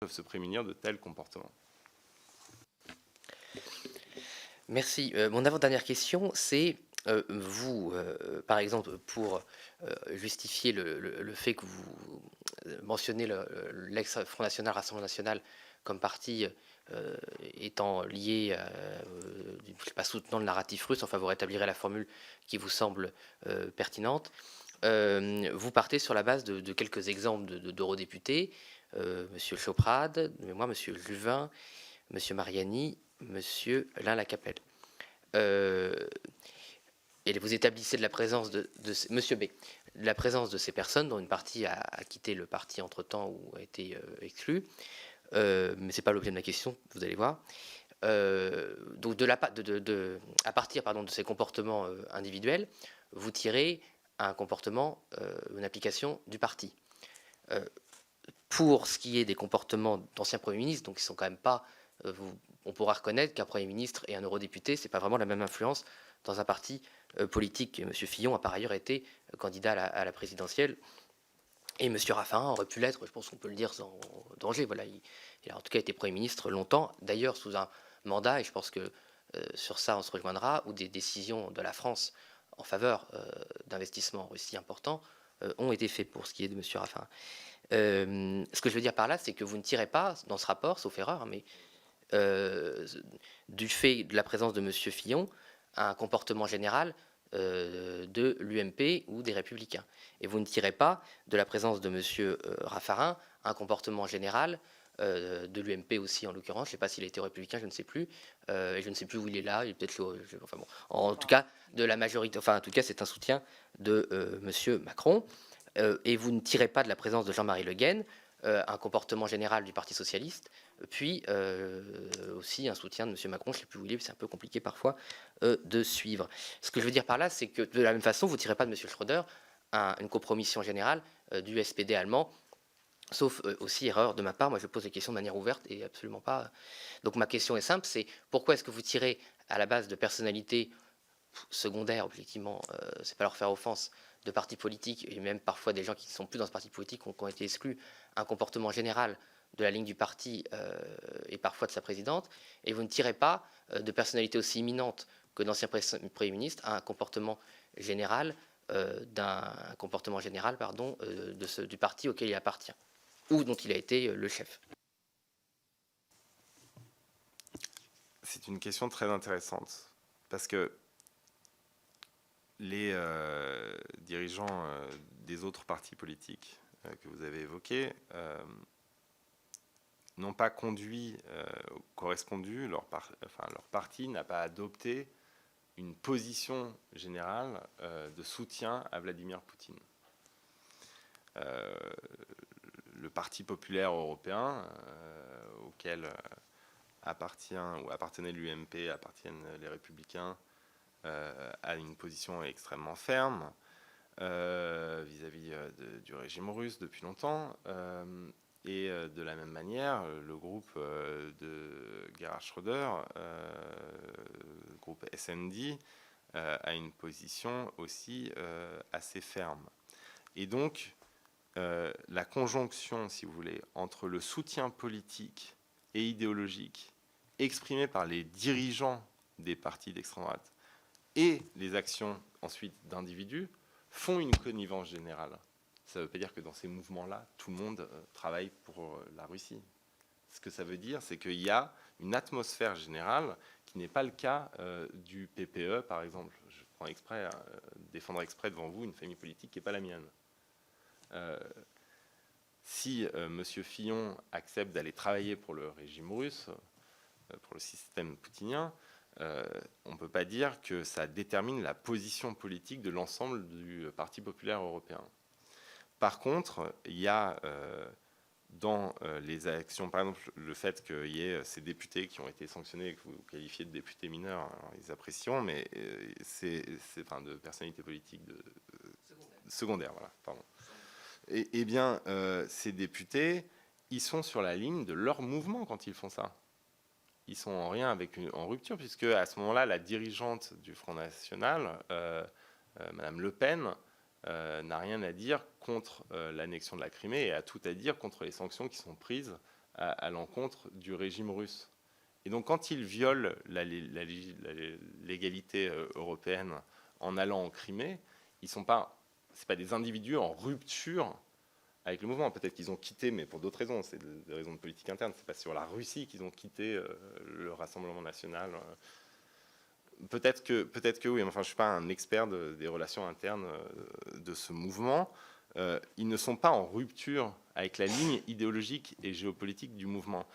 peuvent se prémunir de tels comportements. Merci. Mon avant-dernière question, c'est vous, par exemple, pour justifier le fait que vous mentionnez l'ex-Front National, Rassemblement National comme parti étant lié, je ne sais pas, soutenant le narratif russe, enfin vous rétablirez la formule qui vous semble pertinente. Vous partez sur la base de quelques exemples d'eurodéputés, Monsieur Choprade, de mémoire, Monsieur Juvin, Monsieur Mariani, Monsieur Alain Lacapelle. Et vous établissez de la présence de Monsieur B, de la présence de ces personnes, dont une partie a quitté le parti entre-temps ou a été exclue, mais c'est pas l'objet de ma question, vous allez voir. Donc à partir de ces comportements individuels, vous tirez un comportement, une application du parti. Pour ce qui est des comportements d'anciens premiers ministres, donc ils sont quand même pas, on pourra reconnaître qu'un Premier ministre et un eurodéputé, c'est pas vraiment la même influence dans un parti politique. M. Fillon a par ailleurs été candidat à la présidentielle, et M. Raffarin aurait pu l'être, je pense qu'on peut le dire sans danger. Voilà, il a en tout cas été Premier ministre longtemps, d'ailleurs sous un mandat, et je pense que sur ça on se rejoindra, où des décisions de la France en faveur d'investissements aussi importants ont été faites pour ce qui est de M. Raffarin. Ce que je veux dire par là, c'est que vous ne tirez pas dans ce rapport, sauf erreur, mais du fait de la présence de M. Fillon, un comportement général de l'UMP ou des Républicains. Et vous ne tirez pas de la présence de M. Raffarin un comportement général de l'UMP aussi, en l'occurrence. Je ne sais pas s'il a été républicain, je ne sais plus. Et je ne sais plus où il est là. Il est peut-être enfin bon. En tout cas, de la majorité. Enfin, en tout cas, c'est un soutien de M. Macron. Et vous ne tirez pas de la présence de Jean-Marie Le Guen un comportement général du Parti socialiste, puis aussi un soutien de M. Macron, je ne sais plus où il est, c'est un peu compliqué parfois de suivre. Ce que je veux dire par là, c'est que de la même façon, vous ne tirez pas de M. Schröder une compromission générale du SPD allemand, sauf aussi erreur de ma part, moi je pose les questions de manière ouverte et absolument pas. Donc ma question est simple, c'est pourquoi est-ce que vous tirez à la base de personnalités secondaires, objectivement, c'est pas leur faire offense, de partis politiques, et même parfois des gens qui ne sont plus dans ce parti politique, qui ont été exclus, un comportement général de la ligne du parti et parfois de sa présidente, et vous ne tirez pas de personnalités aussi imminentes que d'anciens premiers ministres à un comportement général du parti auquel il appartient, ou dont il a été le chef. C'est une question très intéressante, parce que les dirigeants des autres partis politiques que vous avez évoqués n'ont pas conduit correspondu, leur parti n'a pas adopté une position générale de soutien à Vladimir Poutine. Le Parti populaire européen, auquel appartenait l'UMP, appartiennent les Républicains, a une position extrêmement ferme vis-à-vis du régime russe depuis longtemps. Et de la même manière, le groupe de Gerhard Schröder, le groupe SND, a une position aussi assez ferme. Et donc, la conjonction, si vous voulez, entre le soutien politique et idéologique exprimé par les dirigeants des partis d'extrême droite et les actions ensuite d'individus font une connivence générale. Ça ne veut pas dire que dans ces mouvements-là, tout le monde travaille pour la Russie. Ce que ça veut dire, c'est qu'il y a une atmosphère générale qui n'est pas le cas du PPE, par exemple. Je prends exprès, défendre exprès devant vous une famille politique qui n'est pas la mienne. Si M. Fillon accepte d'aller travailler pour le régime russe, pour le système poutinien, on ne peut pas dire que ça détermine la position politique de l'ensemble du Parti populaire européen. Par contre, il y a dans les actions, par exemple, le fait qu'il y ait ces députés qui ont été sanctionnés, que vous qualifiez de députés mineurs, alors, les apprécions, mais c'est de personnalités politiques secondaires, voilà, pardon. Eh bien, ces députés, ils sont sur la ligne de leur mouvement quand ils font ça. Ils sont en rien en rupture, puisque à ce moment-là, la dirigeante du Front National, Madame Le Pen, n'a rien à dire contre l'annexion de la Crimée et a tout à dire contre les sanctions qui sont prises à l'encontre du régime russe. Et donc quand ils violent la légalité européenne en allant en Crimée, c'est pas des individus en rupture avec le mouvement. Peut-être qu'ils ont quitté, mais pour d'autres raisons. C'est des raisons de politique interne. C'est pas sur la Russie qu'ils ont quitté le Rassemblement national. Peut-être que oui. Enfin, je suis pas un expert des relations internes de ce mouvement. Ils ne sont pas en rupture avec la ligne idéologique et géopolitique du mouvement.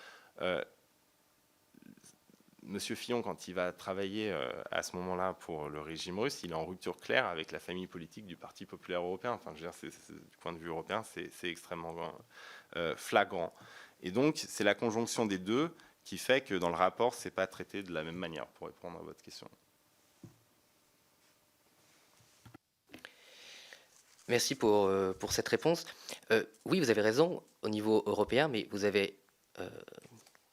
Monsieur Fillon, quand il va travailler à ce moment-là pour le régime russe, il est en rupture claire avec la famille politique du Parti populaire européen. Enfin, je veux dire, du point de vue européen, c'est extrêmement flagrant. Et donc, c'est la conjonction des deux qui fait que dans le rapport, c'est pas traité de la même manière, pour répondre à votre question. Merci pour cette réponse. Oui, vous avez raison au niveau européen, mais vous avez,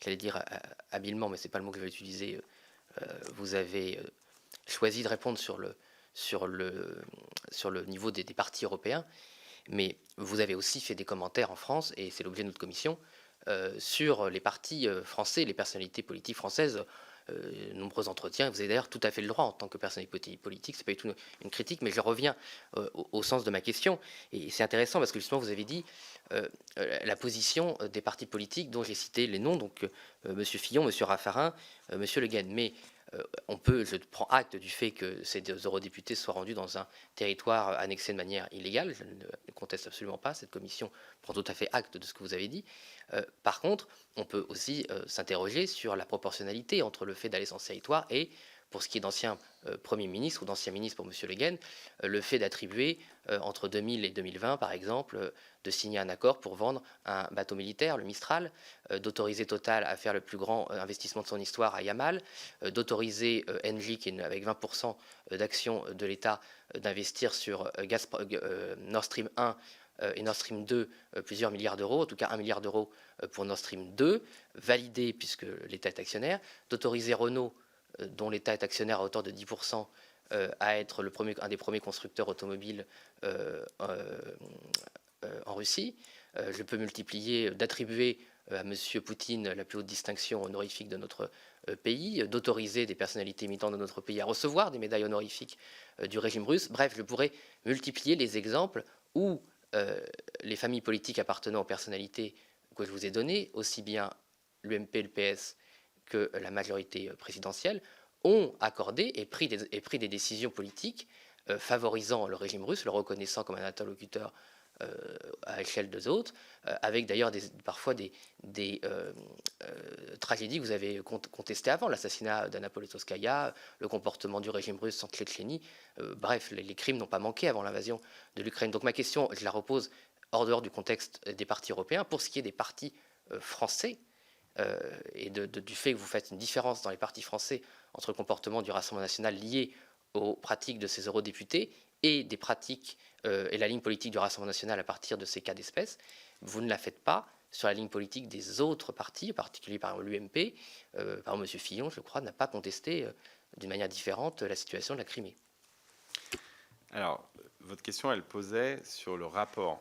j'allais dire habilement, mais ce n'est pas le mot que je vais utiliser, vous avez choisi de répondre sur le niveau des partis européens, mais vous avez aussi fait des commentaires en France, et c'est l'objet de notre commission, sur les partis français, les personnalités politiques françaises. Nombreux entretiens, vous avez d'ailleurs tout à fait le droit en tant que personnalité politique, c'est pas du tout une critique, mais je reviens au sens de ma question, et c'est intéressant parce que justement vous avez dit la position des partis politiques dont j'ai cité les noms, donc M. Fillon, M. Raffarin, M. Le Guen, mais je prends acte du fait que ces eurodéputés soient rendus dans un territoire annexé de manière illégale, je ne conteste absolument pas, cette commission prend tout à fait acte de ce que vous avez dit. Par contre, on peut aussi s'interroger sur la proportionnalité entre le fait d'aller sans territoire et, pour ce qui est d'anciens premiers ministres ou d'anciens ministres pour M. Le Guen, le fait d'attribuer entre 2000 et 2020, par exemple, de signer un accord pour vendre un bateau militaire, le Mistral, d'autoriser Total à faire le plus grand investissement de son histoire à Yamal, d'autoriser Engie, qui est avec 20% d'actions de l'État, d'investir sur Nord Stream 1 et Nord Stream 2 plusieurs milliards d'euros, en tout cas 1 milliard d'euros pour Nord Stream 2, validé puisque l'État est actionnaire, d'autoriser Renault, dont l'État est actionnaire à hauteur de 10%, à être un des premiers constructeurs automobiles en Russie. Je peux multiplier, d'attribuer à M. Poutine la plus haute distinction honorifique de notre pays, d'autoriser des personnalités imitantes de notre pays à recevoir des médailles honorifiques du régime russe. Bref, je pourrais multiplier les exemples où les familles politiques appartenant aux personnalités que je vous ai données, aussi bien l'UMP, le PS que la majorité présidentielle, ont accordé et pris des décisions politiques favorisant le régime russe, le reconnaissant comme un interlocuteur à l'échelle des autres, avec d'ailleurs parfois des tragédies que vous avez contestées avant, l'assassinat d'Anna Politkovskaya, le comportement du régime russe en Tchétchénie. Bref, les crimes n'ont pas manqué avant l'invasion de l'Ukraine. Donc ma question, je la repose hors dehors du contexte des partis européens. Pour ce qui est des partis français, et du fait que vous faites une différence dans les partis français entre le comportement du Rassemblement national lié aux pratiques de ces eurodéputés et des pratiques et la ligne politique du Rassemblement national à partir de ces cas d'espèce, vous ne la faites pas sur la ligne politique des autres partis, en particulier par l'UMP. Par exemple, M. Fillon, je crois, n'a pas contesté d'une manière différente la situation de la Crimée. Alors, votre question, elle posait sur le rapport.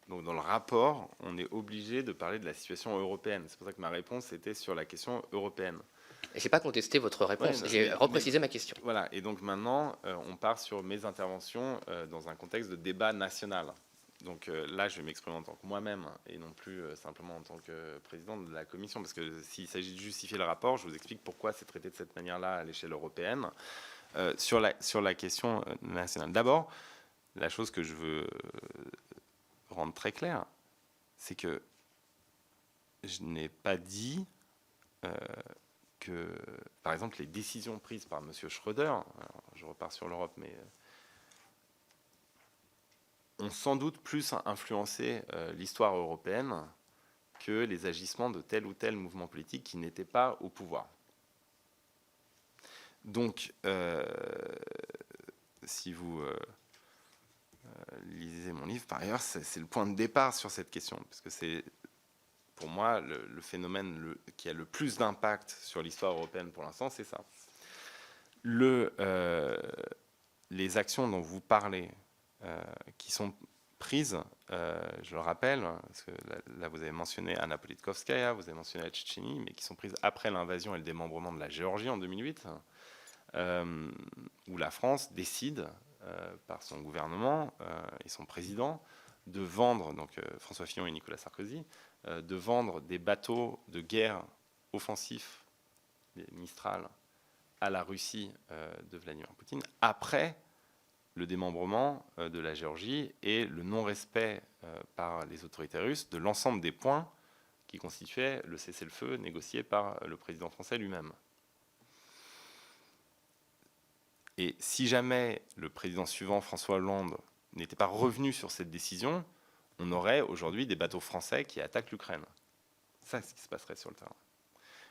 Donc, dans le rapport, on est obligé de parler de la situation européenne. C'est pour ça que ma réponse était sur la question européenne. Je n'ai pas contesté votre réponse, ouais, j'ai reprécisé ma question. Voilà, et donc maintenant, on part sur mes interventions dans un contexte de débat national. Donc là, je vais m'exprimer en tant que moi-même et non plus simplement en tant que président de la commission, parce que s'il s'agit de justifier le rapport, je vous explique pourquoi c'est traité de cette manière-là à l'échelle européenne. Sur la question nationale. D'abord, la chose que je veux rendre très claire, c'est que je n'ai pas dit que, par exemple, les décisions prises par M. Schröder, alors, je repars sur l'Europe, mais ont sans doute plus influencé l'histoire européenne que les agissements de tel ou tel mouvement politique qui n'était pas au pouvoir. Donc, si vous lisez mon livre, par ailleurs, c'est le point de départ sur cette question, parce que c'est, pour moi, le phénomène qui a le plus d'impact sur l'histoire européenne pour l'instant, c'est ça. Les actions dont vous parlez, qui sont prises, je le rappelle, parce que là vous avez mentionné Anna Politkovskaya, vous avez mentionné la Tchétchénie, mais qui sont prises après l'invasion et le démembrement de la Géorgie en 2008, où la France décide, par son gouvernement et son président, de vendre, donc François Fillon et Nicolas Sarkozy, de vendre des bateaux de guerre offensifs, des Mistral, à la Russie de Vladimir Poutine, après le démembrement de la Géorgie et le non-respect par les autorités russes de l'ensemble des points qui constituaient le cessez-le-feu négocié par le président français lui-même. Et si jamais le président suivant, François Hollande, n'était pas revenu sur cette décision, on aurait aujourd'hui des bateaux français qui attaquent l'Ukraine. C'est ce qui se passerait sur le terrain.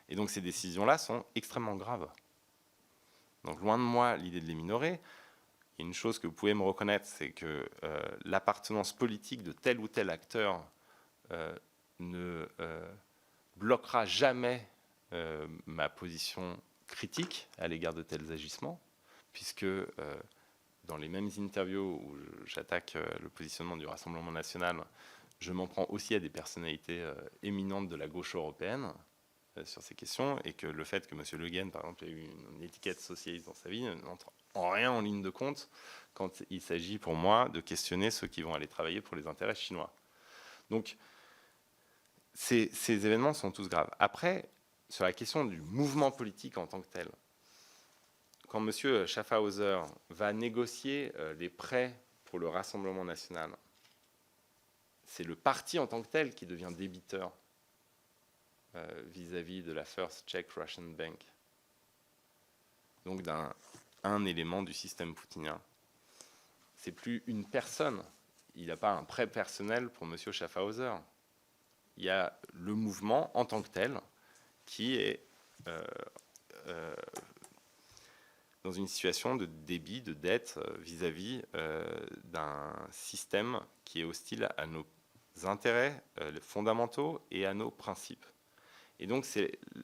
Et donc ces décisions-là sont extrêmement graves. Donc loin de moi l'idée de les minorer. Il y a une chose que vous pouvez me reconnaître, c'est que l'appartenance politique de tel ou tel acteur ne bloquera jamais ma position critique à l'égard de tels agissements, puisque dans les mêmes interviews où j'attaque le positionnement du Rassemblement national, je m'en prends aussi à des personnalités éminentes de la gauche européenne sur ces questions, et que le fait que M. Le Guen, par exemple, ait eu une étiquette socialiste dans sa vie n'entre en rien en ligne de compte quand il s'agit pour moi de questionner ceux qui vont aller travailler pour les intérêts chinois. Donc ces événements sont tous graves. Après, sur la question du mouvement politique en tant que tel, quand M. Schaffhauser va négocier les prêts pour le Rassemblement national, c'est le parti en tant que tel qui devient débiteur vis-à-vis de la First Czech Russian Bank, donc d'un élément du système poutinien. C'est plus une personne, il n'a pas un prêt personnel pour M. Schaffhauser. Il y a le mouvement en tant que tel qui est dans une situation de débit, de dette vis-à-vis d'un système qui est hostile à nos intérêts fondamentaux et à nos principes. Et donc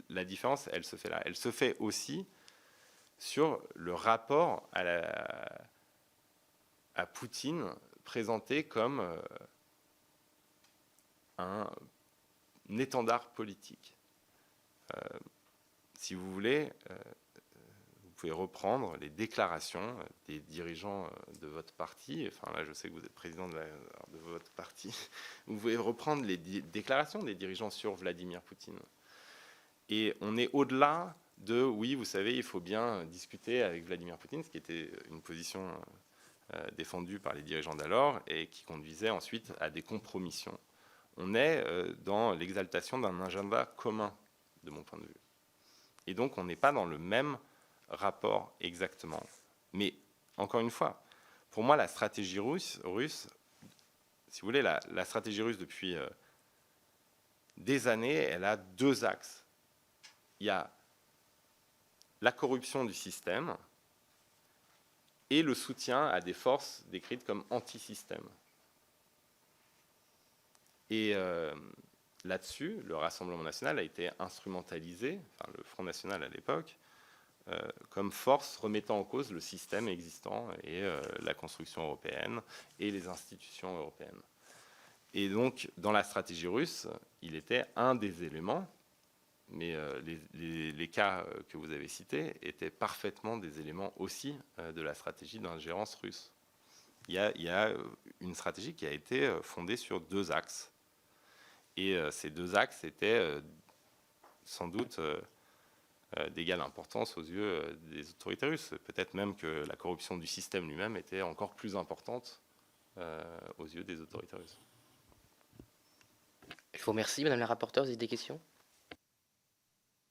la différence, elle se fait là. Elle se fait aussi sur le rapport à Poutine présenté comme un étendard politique. Si vous voulez, vous pouvez reprendre les déclarations des dirigeants de votre parti. Enfin là, je sais que vous êtes président de votre parti. Vous pouvez reprendre les déclarations des dirigeants sur Vladimir Poutine. Et on est au-delà de, oui, vous savez, il faut bien discuter avec Vladimir Poutine, ce qui était une position défendue par les dirigeants d'alors et qui conduisait ensuite à des compromissions. On est dans l'exaltation d'un agenda commun, de mon point de vue. Et donc, on n'est pas dans le même rapport exactement. Mais, encore une fois, pour moi, la stratégie russe, si vous voulez, la stratégie russe depuis des années, elle a deux axes. Il y a la corruption du système et le soutien à des forces décrites comme anti-système. Et là-dessus, le Rassemblement national a été instrumentalisé, enfin le Front national à l'époque, comme force remettant en cause le système existant et la construction européenne et les institutions européennes. Et donc, dans la stratégie russe, il était un des éléments, mais les cas que vous avez cités étaient parfaitement des éléments aussi de la stratégie d'ingérence russe. Il y a une stratégie qui a été fondée sur deux axes. Et ces deux axes étaient sans doute d'égale importance aux yeux des autorités russes. Peut-être même que la corruption du système lui-même était encore plus importante aux yeux des autorités russes. Je vous remercie, Madame la rapporteure. Vous avez des questions ?